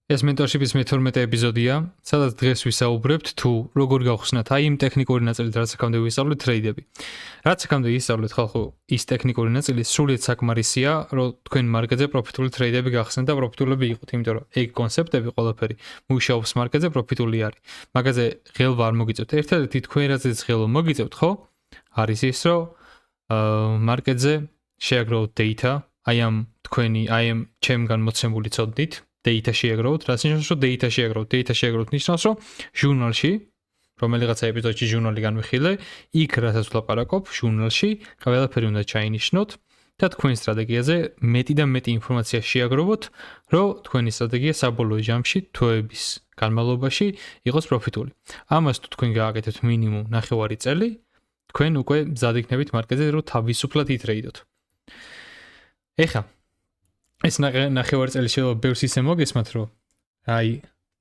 ეს mentorship-ის მე-12 ეპიზოდია, სადაც დღეს ვისაუბრებთ თუ როგორ გავხსნათ აი იმ ტექნიკური ნაწილით, რაც აქამდე ვისწავლეთ ტრეიდები. რაც აქამდე ისწავლეთ ხალხო, ის ტექნიკური ნაწილი სრულიად საკმარისია, რომ თქვენ მარკეტზე პროფიტული ტრეიდები გახსნათ და პროფიტულები იყოთ, იმიტომ რომ ეგ კონცეპტები ყველაფერი მუშაობს მარკეტზე პროფიტული არის. მაგაზე ღელვა არ მოგიწევთ. ერთადერთი თქვენ რაზეც ღელვა მოგიწევთ, ხო? არის ის, რომ მარკეტზე შეაგროვოთ data, აი ამ ჩემგან მოცემული ცოდნით. Data შეაგროვოთ, რაც ნიშნავს, რომ data შეაგროვოთ ნიშნავს, რომ ჟურნალში, რომელიღაცა ეპიზოდში ჟურნალი განვიხილე, იქ რასაც ვლაპარაკობ, ჟურნალში ყველაფერი უნდა ჩაინიშნოთ და თქვენ სტრატეგიაზე მეტი და მეტი ინფორმაცია შეაგროვოთ, რომ თქვენი სტრატეგია საბოლოო ჯამში თვეების განმავლობაში იყოს პროფიტული. ამას თუ თქვენ გააკეთებთ მინიმუმ 9 წელი, თქვენ უკვე მზად იქნებით მარკეტზე, რომ თავისუფლად იტრეიდოთ. ეხლა ეს 9 წელი შეიძლება ბევრს ისე მოგესმათ, რომ აი,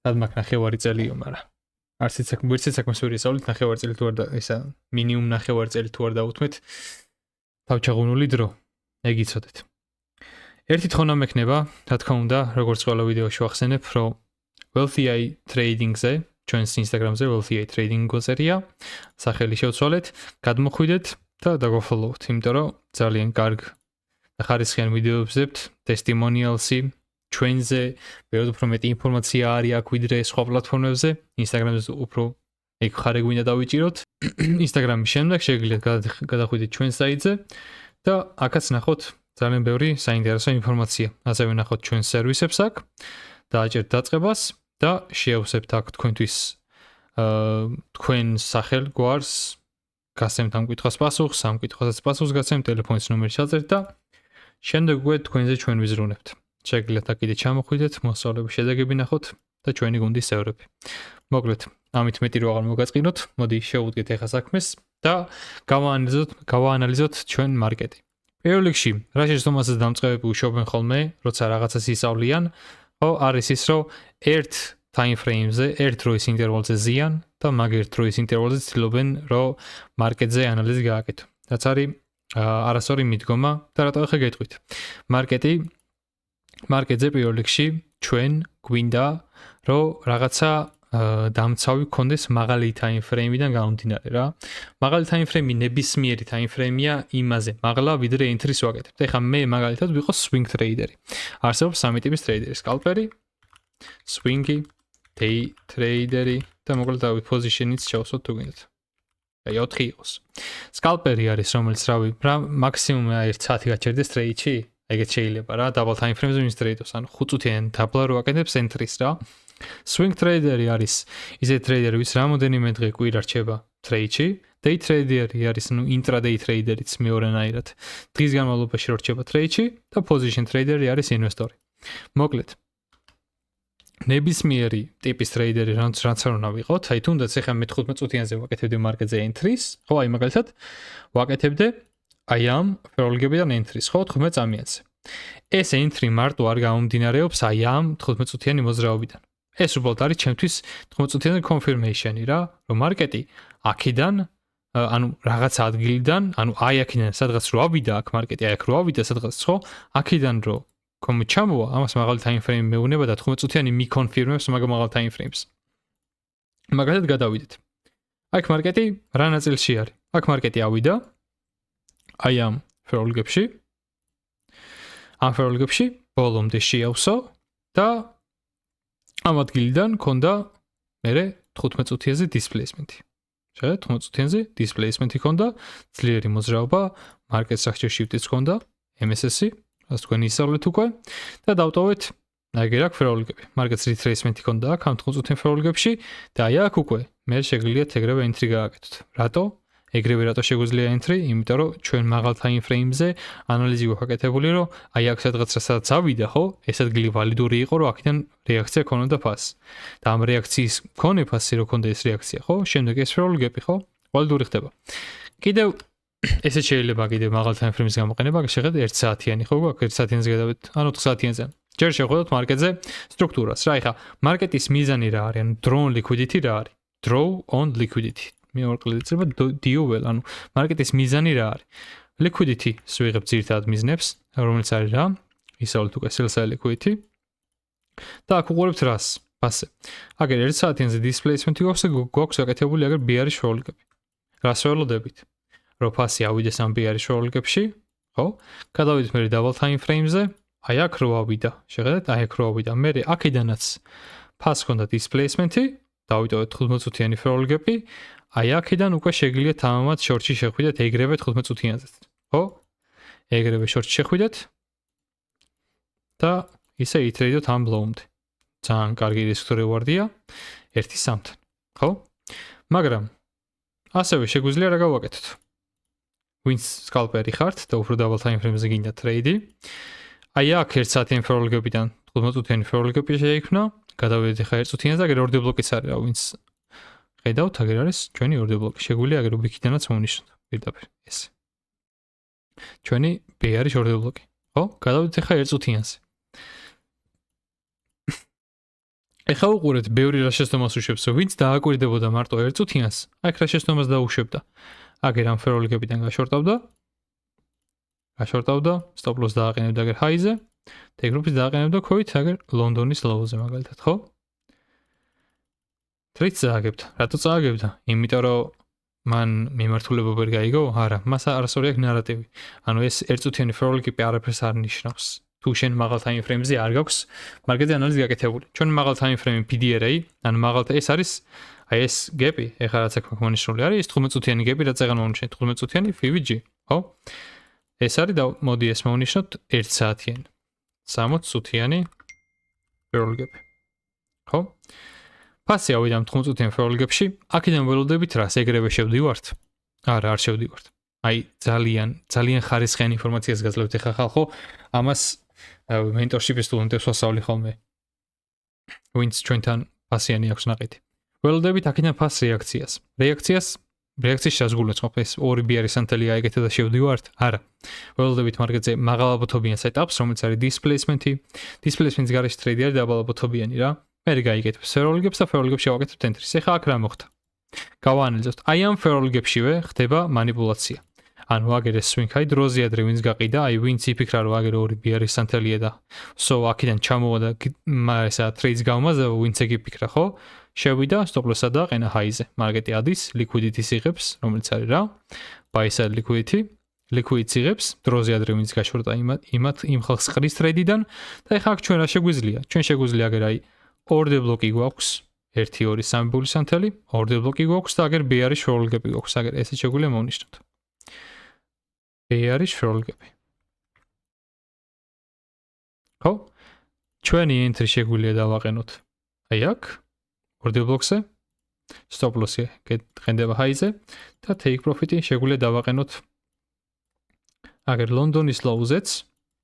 სად მაქვს 9 წელიო, მაგრამ ვერცით საქმეს ვერ ისწავლით 9 წელი თუ არ და ისა მინიმუმ 9 წელი თუ არ დაუთმეთ თავჩაღუნული დრო, ეგ იცოდეთ. ერთი თხოვნა მექნება, რა თქმა უნდა, როგორც ყველა ვიდეოში ვახსენებ, რომ Wealthy AI Trading-ზე, ჩვენს Instagram-ზე Wealthy AI Trading გვწერია, სახელი შევცვალეთ, გადმოხვიდეთ და დაგვაფოლოვოთ, იმიტომ რომ ძალიან კარგ ხარისხიან ვიდეოებს ვზებთ, testimonials-ი, ჩვენზე, ბევრად უფრო მეტი ინფორმაცია არის აქ ვიდრე სხვა პლატფორმებზე, Instagram-ზე უფრო ეგ ხარე გვინდა დავიჭიროთ. Instagram-ის შემდეგ შეგიძლიათ გადახვიდეთ ჩვენ საიტზე და აქაც ნახოთ ძალიან ბევრი საინტერესო ინფორმაცია. ასევე ნახოთ ჩვენ სერვისებს აქ, დააჭერთ დაწყებას და შეავსებთ აქ თქვენთვის თქვენ სახელ გვარს, გასცემთ ამ კითხვას პასუხს, ამ კითხვასაც პასუხს გასცემთ, ტელეფონის ნომერი ჩაწერთ და შემდეგ უკვე თქვენზე ჩვენ ვიზრუნებთ. შეგიძლიათ აქ კიდე ჩამოხვიდეთ, მოსწავლეების შედეგები ნახოთ და ჩვენი გუნდის წევრები. მოკლედ, ამით მეტი რო აღარ მოგაწყინოთ, მოდი შევუდგეთ ახლა საქმეს და გავაანალიზოთ ჩვენ მარკეტი. პირველ რიგში, რა შეცდომასაც დამწყებები უშობენ ხოლმე, როცა რაღაცას ისწავლიან, ხო, არის ის, რომ ერთ time frame-ზე, ერთ დროის ინტერვალზე ზიან და მაგ ერთ დროის ინტერვალზე ცდილობენ, რომ მარკეტზე ანალიზი გააკეთო. რაც არის არასწორი მიდგომა და რატო ახლა გეტყვით. მარკეტზე პირველ რიგში ჩვენ გვინდა რომ რაღაცა დამცავი გქონდეს მაღალი time frame-დან გამომდინარე რა. მაღალი time frame-ი ნებისმიერი time frame-ია იმაზე, მაღლა ვიდრე entry-ს ვაკეთებთ. ეხლა მე მაგალითად ვიყო swing trader-ი. არსებობს სამი ტიპის ტრეიდერი, scalper-ი, swing-ი, day trader-ი და მოკლედ დავით position-იც შევსვათ თუ გინდათ. აი 4 იყოს. Scalper-ი არის, რომელიც რავი, მაქსიმუმ 1 საათი გაჩერდეს ტრეიდში, ეგეც შეიძლება რა, double time frame-ზე ვინც ტრეიდობს, ანუ 5 წუთიან დაბლა რო აკეთებს entry-ს რა. Swing trader-ი არის ისეთი ტრეიდერი, ვის რამოდენიმე დღე კვირა რჩება ტრეიდში. Day trader-ი არის, ну, intraday trader-იც მეორენაირად. დღის განმავლობაში რო რჩება ტრეიდში და position trader-ი არის ინვესტორი. მოკლედ ნებისმიერი ტიპის ტრეიდერი რაც არ უნდა ვიყოთ, აი თუნდაც ახლა მე 15 წუთიანზე ვაკეთებდი მარკეტზე entry-ს, ხო, აი მაგალითად ვაკეთებდი აი ამ ფეროლგებიდან entry-ს, ხო, 15 წამიანზე. ეს entry მარტო არ გამომდინარეობს აი ამ 15 წუთიანი მოძრაობიდან. ეს უბრალოდ არის ჩემთვის 15 წუთიანი confirmation-ი რა, რომ მარკეტი აქედან, ანუ რაღაც ადგილიდან, ანუ აი აქედან სადღაც რო ავიდა აქ მარკეტი, აი აქ რო ავიდა სადღაც, ხო, აქედან რო ჩამოვა, ამას მაღალი time frame მეუნება და 15 წუთიანი მიკონფირმებს მაგ მაღალ time frames. მაგალითად გადავიდეთ. აქ მარკეტი რა ნაწილში არის? აქ მარკეტი ავიდა აი ამ ფეროლგებში. ამ ფეროლგებში ბოლომდე შეავსო და ამ ადგილიდან ქონდა მერე 15 წუთიაზე displacement-ი. შეხედეთ 15 წუთიაზე displacement-ი ქონდა, ძლიერი მოძრაობა, market structure shift-იც ქონდა, MSS-ი რაც თქვენ ისწავლეთ უკვე და დავტოვეთ აგერ აქ ფეროლგები. მარკეტს retracement-ი ქონდა აქ ამ 15 წუთიან ფეროლგებში და აი აქ უკვე მე შეგიძლიათ ეგრევე entry გააკეთოთ. რატო? ეგრევე რატო შეგვიძლია entry? იმიტომ რომ ჩვენ მაღალ time frame-ზე ანალიზი გვაკეთებული, რომ აი აქ სადღაც სადაც ავიდა, ხო? ეს ადგილი ვალიდური იყო, რომ აქედან რეაქცია ქონოდა ფასი. და ამ რეაქციის მქონე ფასი რო ქონდა ეს რეაქცია, ხო? შემდეგ ეს ფეროლგები, ხო? ვალიდური ხდება. კიდევ ესე შეიძლება კიდევ მაღალ time frame-ის გამოყენება, შეხედეთ 1 საათიანი, ხო, გვაქვს 1 საათიანზე გადავიდეთ, ანუ 4 საათიანზე. ჯერ შევხედოთ მარკეტზე სტრუქტურას. რა, ეხლა მარკეტის მიზანი რა არის? ანუ draw on liquidity რა არის? Draw on liquidity. მეორე წერება DOL, ანუ მარკეტის მიზანი რა არის? Liquidity-ს ვიღებ ძირითადად მიზნებს, რომელიც არის რა? ისაუბრეთ უკვე sell side liquidity. და აქ უყურებთ რას? ფასზე. აგერ 1 საათიანზე displacement-ი გვაქვს გაკეთებული აგერ ბიარის შროლიკები. რას ველოდებით? რომ ფასი ავიდეს ამ ბიარის შროლიკებში, ხო? გადავიდეთ მე double time frame-ზე, აი აქ რო ავიდა. შეხედეთ, აი აქ რო ავიდა. მე აქედანაც ფასს ჰქონდა displacement-ი, დავიტოვეთ 15 წუთიანი შროლიკები, აი აქედან უკვე შეგვიძლია თამამად შორტში შეხვიდეთ ეგრევე 15 წუთიანზეც. ხო? ეგრევე შორტში შეხვიდეთ და ისე იტრეიდოთ ამ ბლოუმდე. ძალიან კარგი რისკ რევარდია 1-3-თან, ხო? მაგრამ ასევე შეგვიძლია რა გავაკეთოთ? ვინც სკალპერი ხართ და უფრო double time frame-ზე გინდა ტრეიდი, აი აქ 1 საათიანი შროლიკებიდან 15 წუთიანი შროლიკები შეიქმნა, გადავიდეთ ახლა 1 წუთიანზე, აგერ ორ დებლოკიც არის, რა ვინც ხედავთ, აგერ არის ჩვენი ორ დებლოკი. შეგვიძლია აგერ უბიქიდანაც მოვნიშნოთ პირდაპირ ეს. ჩვენი B არის ორ დებლოკი, ხო? გადავიდეთ ახლა 1 წუთიანზე. ეხლა უყურეთ, ბევრი რა შეცდომას უშვებს, ვინც დააკვირდებოდა მარტო 1 წუთიანს, აქ რა შეცდომას დაუშვებდა. აგერ ამ შროლიკებიდან გაშორტავდა, stop loss დააყენებდა აგერ high-ზე, take profit დააყენებდა ქვით აგერ ლონდონის low-ზე მაგალითად, ხო? ტრეიდს წააგებდა. რატო წააგებდა? იმიტომ რომ მან მიმართულება ვერ გაიგო? არა, მას არასორი აქვს ნარატივი. ანუ ეს 1 წუთიანი შროლიკები არაფერს არ ნიშნავს. თუ შენ მაღალ time frame-ზე არ გაქვს მარკეტზე ანალიზი გაკეთებული. ჩვენ მაღალ time frame PDRA, ანუ მაღალ ეს არის აი ეს gap-ი, ეხლა რაც აქ მონიშნული არის, ეს 15 წუთიანი gap-ი, რაც აღარ მომნიშნეთ, 15 წუთიანი FVG, ხო? ეს არის და მოდი ეს მოვნიშნოთ 1 საათიანი. 60 წუთიანი შროლიკები. ხო? ფასი ავიდა ამ 15 წუთიან შროლიკებში, აქედან ველოდებით რას ეგრევე შევდივართ? არა, არ შევდივართ. აი ძალიან ხარისხიანი ინფორმაციას გაძლევთ ეხლა ხალხო, ამას mentorship-ის სტუდენტებს ვასწავლი ხოლმე. ვინც ჩვენთან ფასიანი აქვს ნაყიდი. ველოდებით აქედან ფას რეაქციის შეზღუდვას ყოფს ორი ბიარის ანტელი აიგეთ და შევდივართ? არა. ველოდებით მარკეტზე მაღალაბუთობიან სეტაპს, რომელიც არის displacement-ი. displacement-ის გარეშე ტრეიდი არის დაბალაბუთობიანი რა. მე გაიგეთ შროლიკებს და შროლიკებს შევაკეთებთ entry-ს. ეხლა აქ რა მოხდა? გავაანალიზოთ. აი ამ შროლიკებშივე ხდება манипуляცია. ანუ აგერ ეს swing high დროზე ადრე ვინც გაყიდა, აი ვინც იფიქრა რომ აგერ ორი ბიარის ანტელია და აქედან ჩამოვა და ესა ტრეიდს გავმაზა, ვინც ეგ იფიქრა, ხო? შევიდა stop loss-ა დააყენა high-ზე. მარკეტი ადის, liquidity-ს იღებს, რომელიც არის რა? buy-side liquidity-ს იღებს, დროზე ადრე ვინც გაშორტა იმ ხალხს ყრის ტრეიდიდან და ეხლა აქ ჩვენ რა შეგვიძლია? ჩვენ შეგვიძლია აგერ აი ორ დებლოკი გვაქვს, 1 2 3 ბულის ანტელი, ორ დებლოკი გვაქვს და აგერ B არის შროლიკები გვაქვს, აგერ ესე შეგვიძლია მოვნიშნოთ. B არის შროლიკები. ხო? ჩვენი entry შეგვიძლია დავაყენოთ. აი აქ ორ დებლოკზე stop loss-ი გენდება high-ზე და take profit-ი შეგვიძლია დავაყენოთ აგერ ლონდონის low-ზეც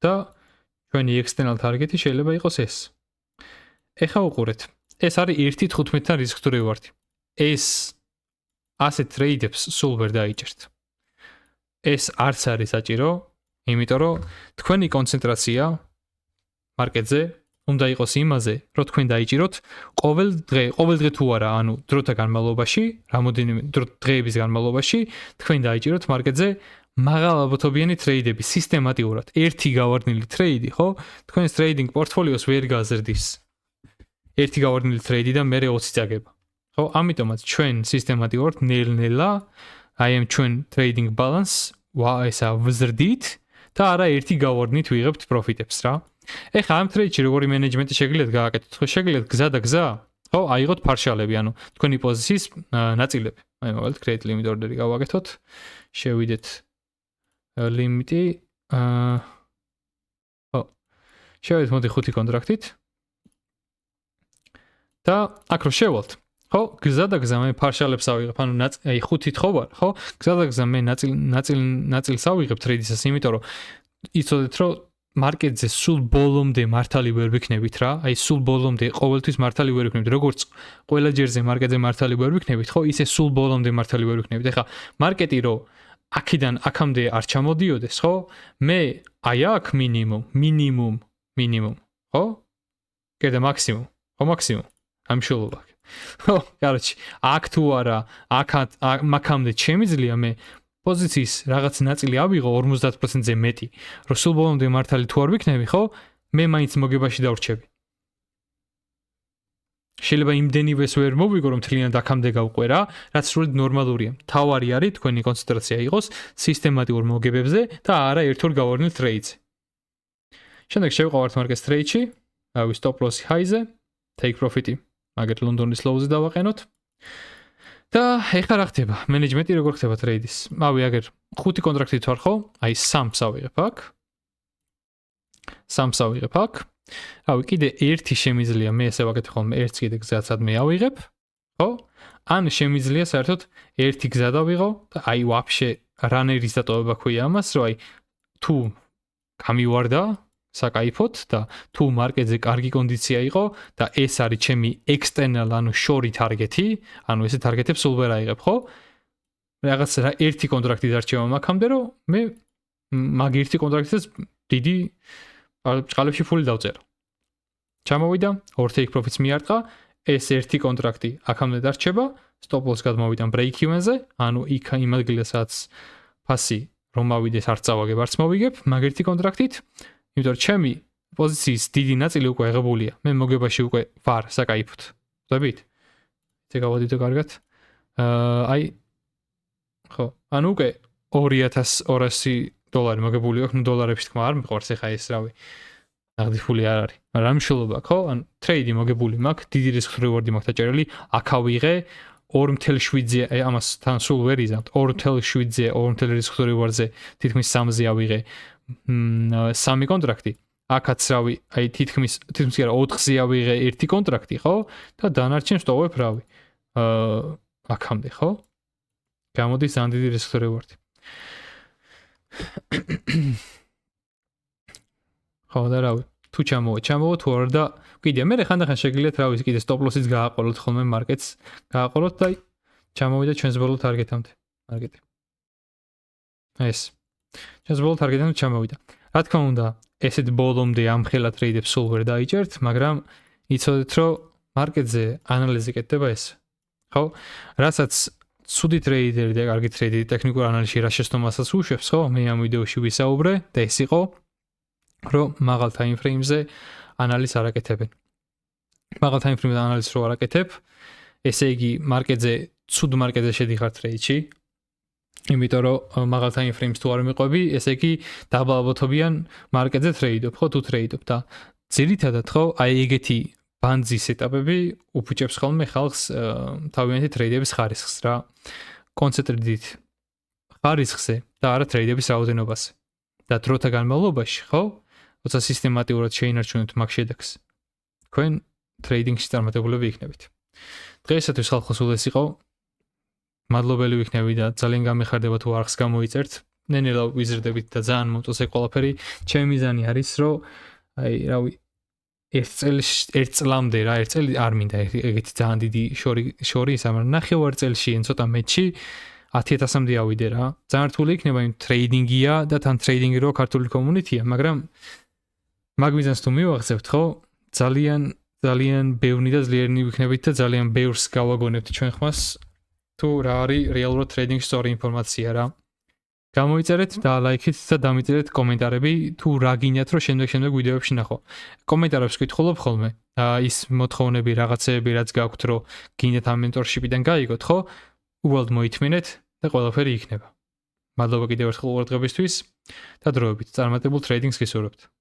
და ჩვენი external target-ი შეიძლება იყოს ეს. ეხლა უყურეთ. ეს არის 1.15-თან risk to reward-ი. ეს ასეთ ტრეიდებს სულ ვერ დაიჭერთ. ეს არც არის საჭირო, იმიტომ რომ თქვენი კონცენტრაცია მარკეტზე უნდა იყოს იმაზე, რომ თქვენ დაიჭიროთ ყოველ დღე თუ არა, ანუ დროთა განმავლობაში, რამოდენიმე დღეების განმავლობაში თქვენ დაიჭიროთ მარკეტზე მაღალაბუთობიანი ტრეიდები სისტემატიურად. ერთი გავარდნილი ტრეიდი, ხო? თქვენს ტრეიდინგ პორტფოლიოს ვერ გაზრდის. ერთი გავარდნილი ტრეიდი და მე 20 წაგება. ხო? ამიტომაც ჩვენ სისტემატიურად ნელ-ნელა აი ამ ჩვენ ტრეიდინგ ბალანს ესა ვზრდით და არა ერთი გავარდნით ვიღებთ პროფიტებს რა. ეხლა ამ ტრეიდში როგორი მენეჯმენტი შეგიძლიათ გააკეთოთ? ხო, შეგიძლიათ გზა და გზა, ხო, აიღოთ ფარშალები, ანუ თქვენი პოზიციის ნაწილები. აი მაგალითად create limit order-ი გავაკეთოთ. შევიდეთ ლიმიტი ხო. შევიდეთ მოდი 5 კონტრაქტით. და აქ რო შევალთ, ხო, გზა და გზა მე ფარშალებს ავიღებ, ანუ აი 5-ით ხო ვარ, ხო? გზა და გზა მე ნაწილს ავიღებ ტრეიდისას, იმიტომ რომ იცოდეთ რომ მარკეტზე სულ ბოლომდე მართალი ვერ ვიქნებით რა, აი სულ ბოლომდე ყოველთვის მართალი ვერ ვიქნებით, როგორც ყველა ჯერზე მარკეტზე მართალი ვერ ვიქნებით, ხო, ისე სულ ბოლომდე მართალი ვერ ვიქნებით. ეხლა მარკეტი რო აქედან აქამდე არ ჩამოდიოდეს, ხო? მე აი აქ მინიმუმ, ხო? კიდე მაქსიმუმ, ხო მაქსიმუმ. ამშულობა. ხო, კაროჩი, აქ თუ არა, აქამდე შემიძლია მე პოზიციის რაღაც ნაწილი ავიღო 50%-ზე მეტი, რომ სულ ბოლომდე მართალი თუ არ ვიქნები, ხო? მე მაინც მოგებაში დავრჩები. შეიძლება იმდენივეს ვერ მოვიგო, რომ მთლიანად აქამდე გავყვერა, რაც სრულად ნორმალურია. თავარი არის თქვენი კონცენტრაცია იყოს სისტემატიურ მოგებებზე და არა ერთ-ორ გავარდნილ ტრეიდზე. შემდეგ შევყავართ მარკეტ ტრეიდში, რავი stop loss high-ზე, take profit-ი, მაგერ ლონდონის low-ზე დავაყენოთ. და ეხლა რა ხდება? მენეჯმენტი როგორ ხდება ტრეიდის? რავი, აგერ 5 კონტრაქტით ვარ ხო? აი 3-ს ავიღებ აქ. 3-ს ავიღებ აქ. რავი, კიდე ერთი შემიძლია მე ესე ვაკეთებ ხოლმე, ერთს კიდე გზაცად მე ავიღებ, ხო? ან შემიძლია საერთოდ ერთი გზა დავიღო და აი ვაფშე რანერის დატოვება ქვია ამას, რომ აი თუ გამივარდა საკაიფოთ და თუ მარკეტზე კარგი კონდიცია იყო და ეს არის ჩემი external, ანუ შორი ტარგეტი, ანუ ესე ტარგეტებს სულ ვერ აიღებ, ხო? რაღაც ერთი კონტრაქტი დარჩება მაგამდე, რომ მე მაგ ერთი კონტრაქტის დიდი ჭყალებში ფული დავწერო. ჩამოვიდა, 2 take profits მიარტყა, ეს ერთი კონტრაქტი აქამდე დარჩება, stop loss გადმოვიდა break even-ზე, ანუ იქ იმ ადგილას სადაც ფასი რომ მოვიდეს არ წავაგებ, არც მოვიგებ, მაგ ერთი კონტრაქტით, იმიტომ რომ ჩემი პოზიციის დიდი ნაწილი უკვე აღებულია. მე მოგებაში უკვე ვარ საკაიფოთ. ხვდებით? ესე გავადიდო კარგად. აი ხო, ანუ უკვე $2200 მოგებული აქვს, ნუ დოლარებში თქმა არ მიყვარს ეხა ეს რავი. ნაღდი ფული არ არის. მაგრამ რა მნიშვნელობა აქვს, ხო? ან ტრეიდი მოგებული მაქვს, დიდი risk reward-ი მაქვს დაჭერილი, აქ ავიღე 2.7-ზე, აი ამას თან სულ ვერ იზამთ. 2.7-ზე, 2 risk reward-ზე, თითქმის 3-ზე ავიღე 3 კონტრაქტი. აქაც რავი, აი თითქმის კი არა 4-ზე ავიღე 1 კონტრაქტი, ხო? და დანარჩენს ვტოვებ რავი. აქამდე, ხო? გამოდის ძალიან დიდი risk reward-ი. ხო და რავი, თუ ჩამოვა თუ არა და კიდე მე ხანდახან შეგიძლიათ რავი კიდე stop loss-იც გააყოლოთ ხოლმე მარკეტს, გააყოლოთ და ჩამოვიდა ჩვენს ბოლო ტარგეტამდე მარკეტი. ეს ჩვენს ბოლო ტარგეტამდე ჩამოვიდა. რა თქმა უნდა, ესეთ ბოლომდე ამხელა ტრეიდებს სულ ვერ დაიჭერთ, მაგრამ იცოდეთ რომ მარკეტზე ანალიზი კეთდება ეს. ხო? რასაც ცუდი ტრეიდერი და კარგი ტრეიდერი ტექნიკურ ანალიზში რა შეცდომასაც უშვებს, ხო? მე ამ ვიდეოში ვისაუბრე და ეს იყო რომ მაღალ time frame-ზე ანალიზს არ აკეთებენ. მაღალ time frame-ზე ანალიზს რო არ აკეთებ, ესე იგი მარკეტზე ცუდ მარკეტზე შედიხარ ტრეიდში. იმიტომ რომ მაღალ time frame-ს თუ არ მიყვები, ესე იგი დაბალბოთობიან მარკეტზე ტრეიდობ, ხო? თუ ტრეიდობ და ძირითადად ხო, აი ეგეთი ბანძის ეტაპები უფუჭებს ხოლმე ხალხს თავიანთი ტრეიდების ხარისხს რა. კონცენტრირდით ხარისხზე და არა ტრეიდების რაოდენობაზე. და დროთა განმავლობაში, ხო? როცა სისტემატიურად შეინარჩუნებთ მაგ შედეგს, თქვენ ტრეიდინგში წარმატებულები იქნებით. დღეისათვის ხალხო სულ ეს იყო. მადლობელი ვიქნები და ძალიან გამეხარდება თუ არხს გამოიწერთ. ნენელა ვიზრდებით და ძალიან მომწონს ეს ყველაფერი. ჩემი მიზანი არის, რომ აი, რავი, ერთ წლამდე რა, ერთ წელი არ მინდა ეგეთი ძალიან დიდი შორი ის, მაგრამ ნახევარ წელში ან ცოტა მეტში 10,000-მდე ავიდე რა. ძალიან რთული იქნება, იმ ტრეიდინგია და თან ტრეიდინგი რო ქართული კომუნიტია, მაგრამ მაგ მიზანს თუ მივახცევთ, ხო? ძალიან ბევრი და ძლიერნი ვიქნებით და ძალიან ბევრს გავაგონებთ ჩვენ ხმას, თუ რა არის რეალურად ტრეიდინგის სწორი ინფორმაცია რა. გამოიწერეთ და ლაიქით და დამიწერეთ კომენტარები, თუ რა გინდათ რომ შემდეგ ვიდეოებში ნახო. კომენტარებს ვკითხულობ ხოლმე. ის მოთხოვნები, რაღაცეები, რაც გაქვთ, რომ გინდათ ამ მენტორშიპიდან გაიგოთ, ხო? უბრალოდ მოითმინეთ და ყველაფერი იქნება. მადლობა კიდევ ერთხელ ყურადღებისთვის და დროებით. წარმატებულ ტრეიდინგს გისურვებთ.